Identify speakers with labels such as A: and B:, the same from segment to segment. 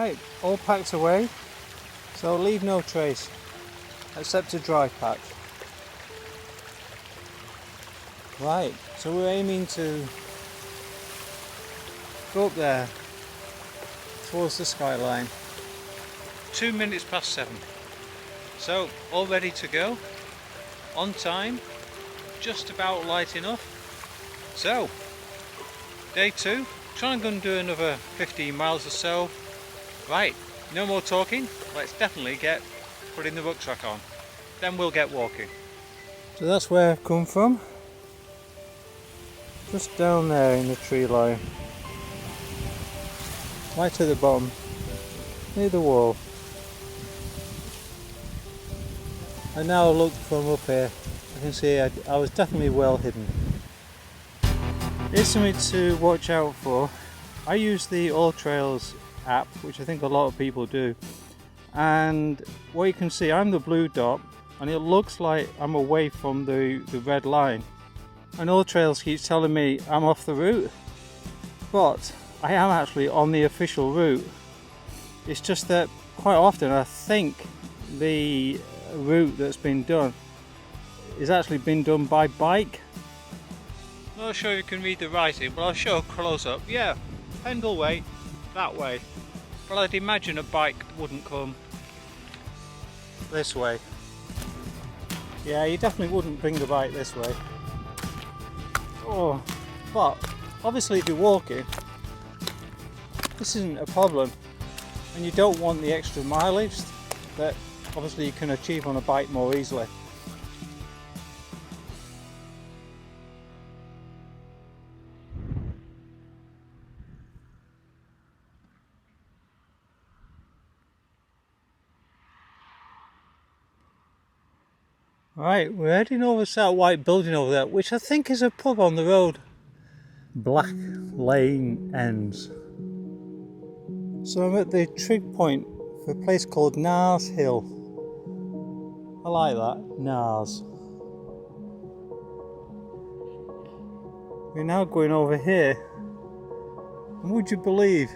A: Right, all packed away, so leave no trace except a dry patch. Right, so we're aiming to go up there towards the skyline. 2 minutes past 7. So all ready to go, on time, just about light enough. So day 2, trying to do another 15 miles or so. Right, no more talking, let's definitely get putting the rucksack on, then we'll get walking. So that's where I've come from, just down there in the tree line, right at the bottom, near the wall. And now look from up here, I can see I was definitely well hidden. Here's something to watch out for. I use the All Trails app, which I think a lot of people do, and what you can see, I'm the blue dot and it looks like I'm away from the red line, and All Trails keeps telling me I'm off the route, but I am actually on the official route. It's just that quite often I think the route that's been done is actually been done by bike. Not sure if you can read the writing, but I'll show a close up. Yeah, Pendle Way, that way. But I'd imagine a bike wouldn't come this way. Yeah, you definitely wouldn't bring the bike this way. Oh, but obviously if you're walking, this isn't a problem, and you don't want the extra mileage that obviously you can achieve on a bike more easily. Right, we're heading over to that white building over there, which I think is a pub on the road. Black Lane Ends. So I'm at the trig point for a place called Knarrs Hill. I like that, Knarrs. We're now going over here, and would you believe?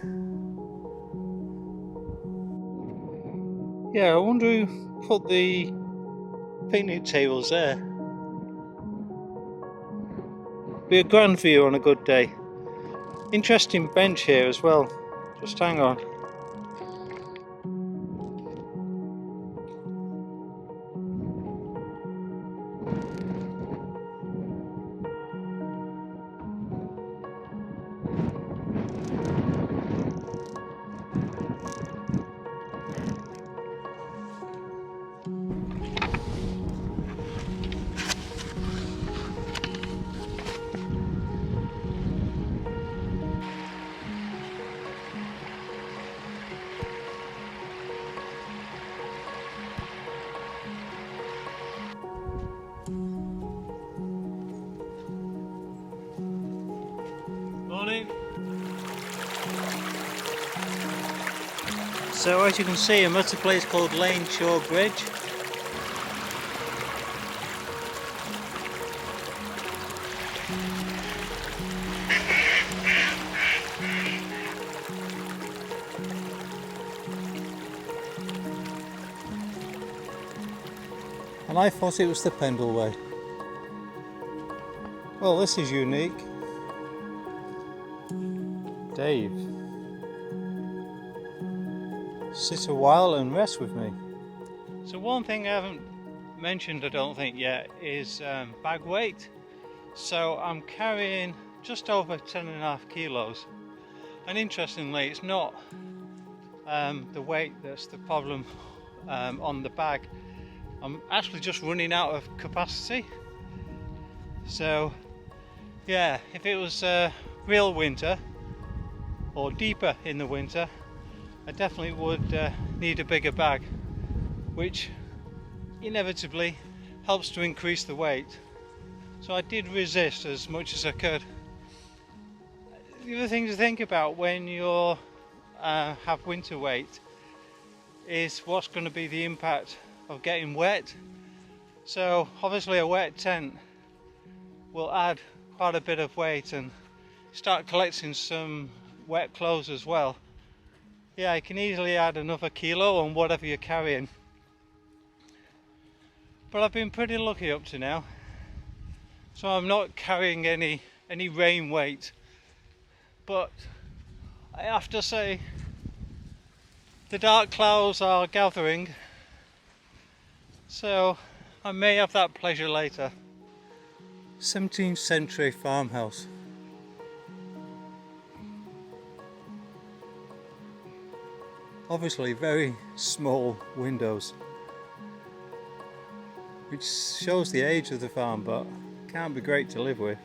A: Yeah, I wonder who put the picnic tables there. Be a grand view on a good day. Interesting bench here as well. Just hang on. Morning. So as you can see, I'm at a place called Laneshaw Bridge. And I thought it was the Pendle Way. Well, this is unique. Dave, sit a while and rest with me. So one thing I haven't mentioned, I don't think yet, is bag weight. So I'm carrying just over 10.5 kilos, and interestingly it's not the weight that's the problem on the bag. I'm actually just running out of capacity. So yeah, if it was real winter or deeper in the winter, I definitely would need a bigger bag, which inevitably helps to increase the weight. So I did resist as much as I could. The other thing to think about when you have winter weight is what's going to be the impact of getting wet. So obviously a wet tent will add quite a bit of weight and start collecting some wet clothes as well. Yeah, you can easily add another kilo on whatever you're carrying. But I've been pretty lucky up to now. So I'm not carrying any rain weight. But I have to say, the dark clouds are gathering. So I may have that pleasure later. 17th century farmhouse. Obviously very small windows, which shows the age of the farm, but can't be great to live with.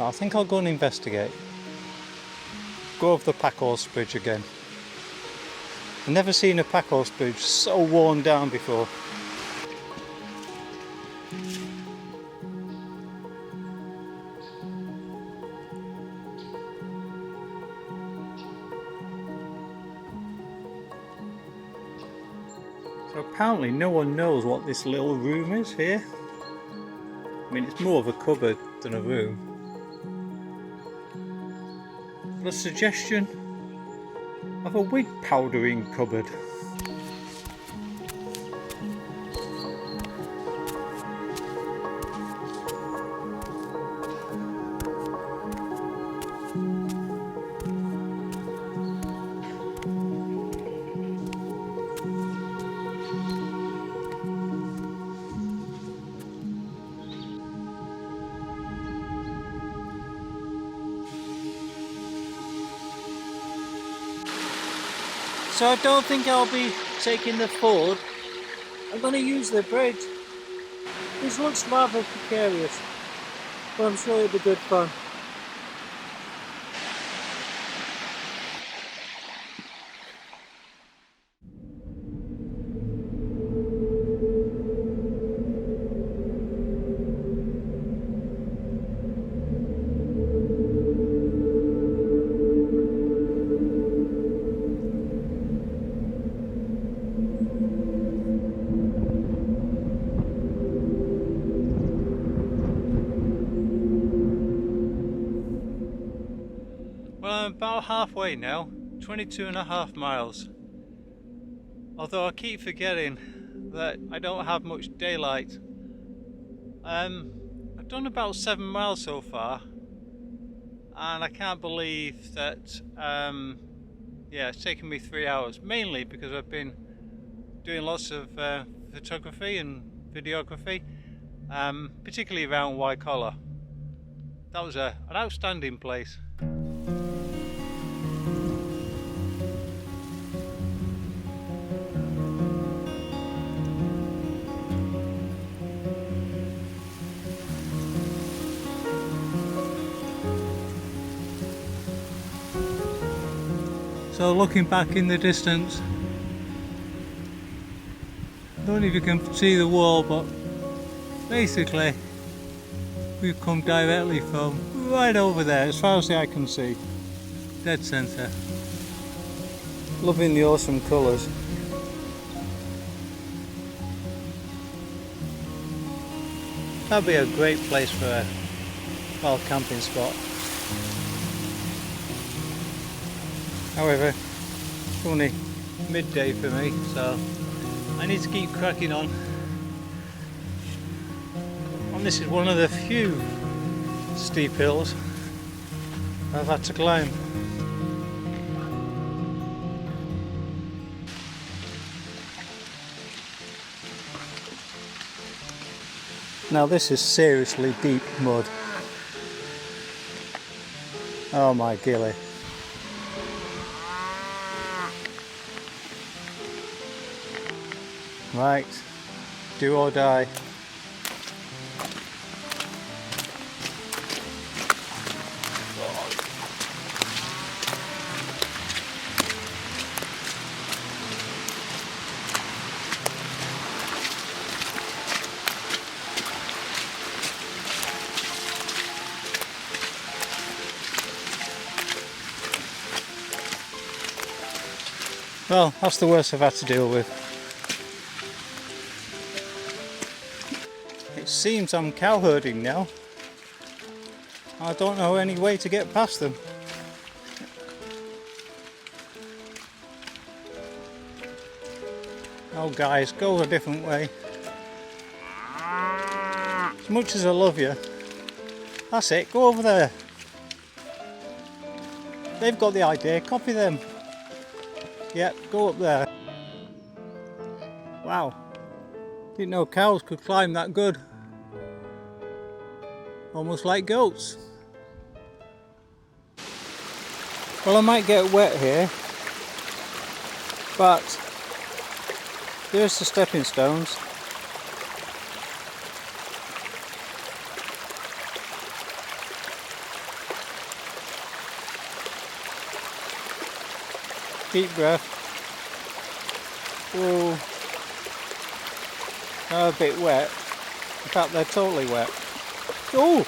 A: I think I'll go and investigate. Go over the Knarrs Bridge again. I've never seen a Knarrs Bridge so worn down before. So apparently no one knows what this little room is here. I mean, it's more of a cupboard than a room. A suggestion of a wig powdering cupboard. So I don't think I'll be taking the ford. I'm going to use the bridge. This looks rather precarious, but I'm sure it'll be good fun. Well, I'm about halfway now, 22.5 miles. Although I keep forgetting that I don't have much daylight. I've done about 7 miles so far, and I can't believe that yeah, it's taken me 3 hours, mainly because I've been doing lots of photography and videography, particularly around Wycoller. That was an outstanding place. So looking back in the distance, I don't know if you can see the wall, but basically we've come directly from right over there, as far as the eye can see, dead centre. Loving the awesome colours. That'd be a great place for a wild camping spot. However, it's only midday for me, so I need to keep cracking on. And this is one of the few steep hills I've had to climb. Now this is seriously deep mud. Oh my gilly. Right, do or die. Well, that's the worst I've had to deal with. It seems I'm cow herding now. I don't know any way to get past them. Oh guys, go a different way. As much as I love you, that's it, go over there. They've got the idea, copy them. Yep, go up there. Wow, didn't know cows could climb that good. Almost like goats. Well, I might get wet here, but there's the stepping stones. Deep breath. Whoa. They're a bit wet. In fact, they're totally wet. Oh!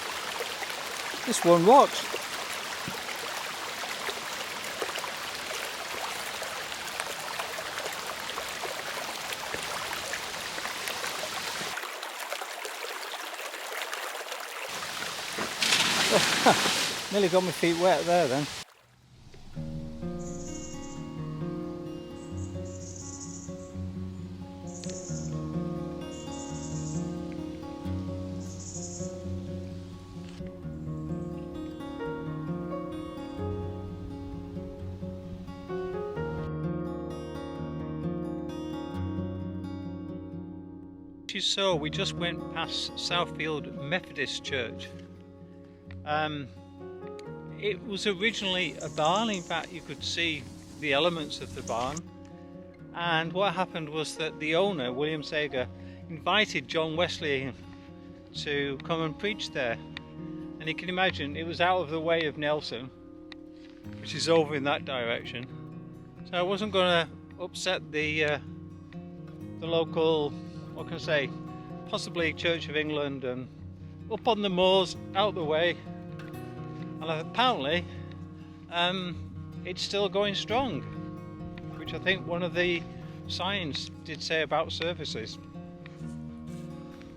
A: This one rocked. Nearly got my feet wet there then. So we just went past Southfield Methodist Church. It was originally a barn. In fact, you could see the elements of the barn, and what happened was that the owner, William Sager, invited John Wesley to come and preach there, and you can imagine it was out of the way of Nelson, which is over in that direction, so I wasn't going to upset the local, what can I say, possibly Church of England, and up on the moors, out the way. And apparently it's still going strong, which I think one of the signs did say about services.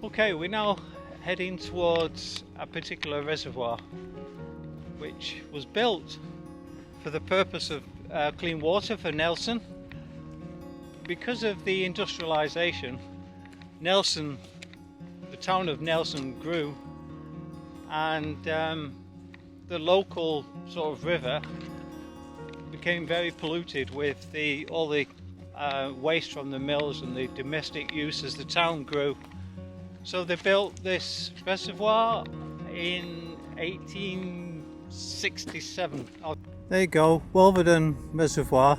A: Okay, we're now heading towards a particular reservoir which was built for the purpose of clean water for Nelson. Because of the industrialization, Nelson, the town of Nelson grew, and the local sort of river became very polluted with all the waste from the mills and the domestic use as the town grew. So they built this reservoir in 1867. There you go, Wolverden Reservoir.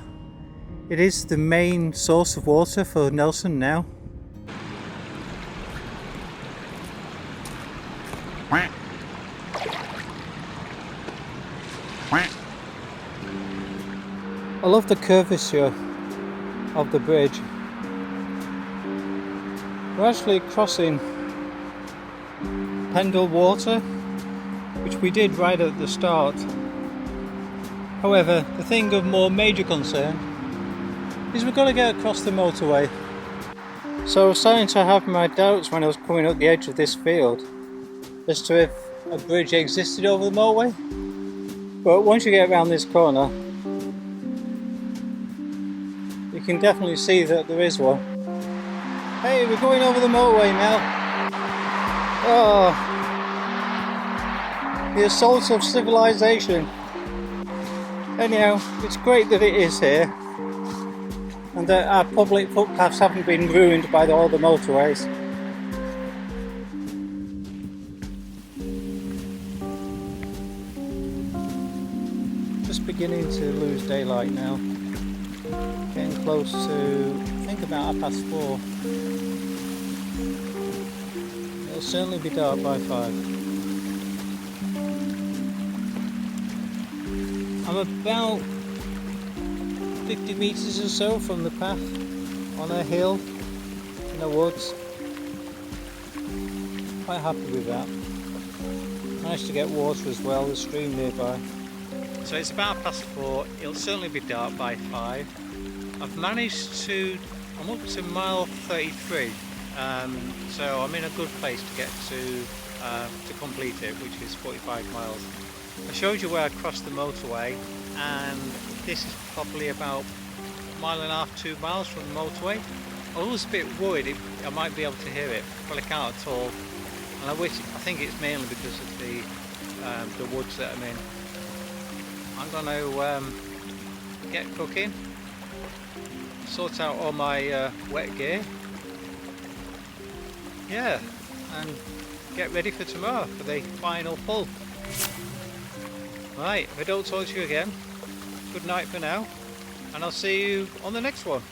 A: It is the main source of water for Nelson now. I love the curvature of the bridge. We're actually crossing Pendle Water, which we did right at the start. However, the thing of more major concern is we've got to get across the motorway. So I was starting to have my doubts when I was coming up the edge of this field as to if a bridge existed over the motorway. But once you get around this corner, you can definitely see that there is one. Hey, we're going over the motorway now. Oh, the assault of civilization. Anyhow, it's great that it is here, and that our public footpaths haven't been ruined by all the motorways. Just beginning to lose daylight now. Getting close to, I think, about 4:30. It'll certainly be dark by 5. I'm about 50 metres or so from the path on a hill in the woods. Quite happy with that. Managed to get water as well, the stream nearby. So it's about 4:30, it'll certainly be dark by 5. I've managed to, I'm up to mile 33, so I'm in a good place to get to complete it, which is 45 miles. I showed you where I crossed the motorway, and this is probably about a mile and a half, 2 miles from the motorway. I was a bit worried I might be able to hear it, but I can't at all. And I think it's mainly because of the woods that I'm in. I'm going to get cooking, sort out all my wet gear, yeah, and get ready for tomorrow for the final pull. Right, if I don't talk to you again, good night for now, and I'll see you on the next one.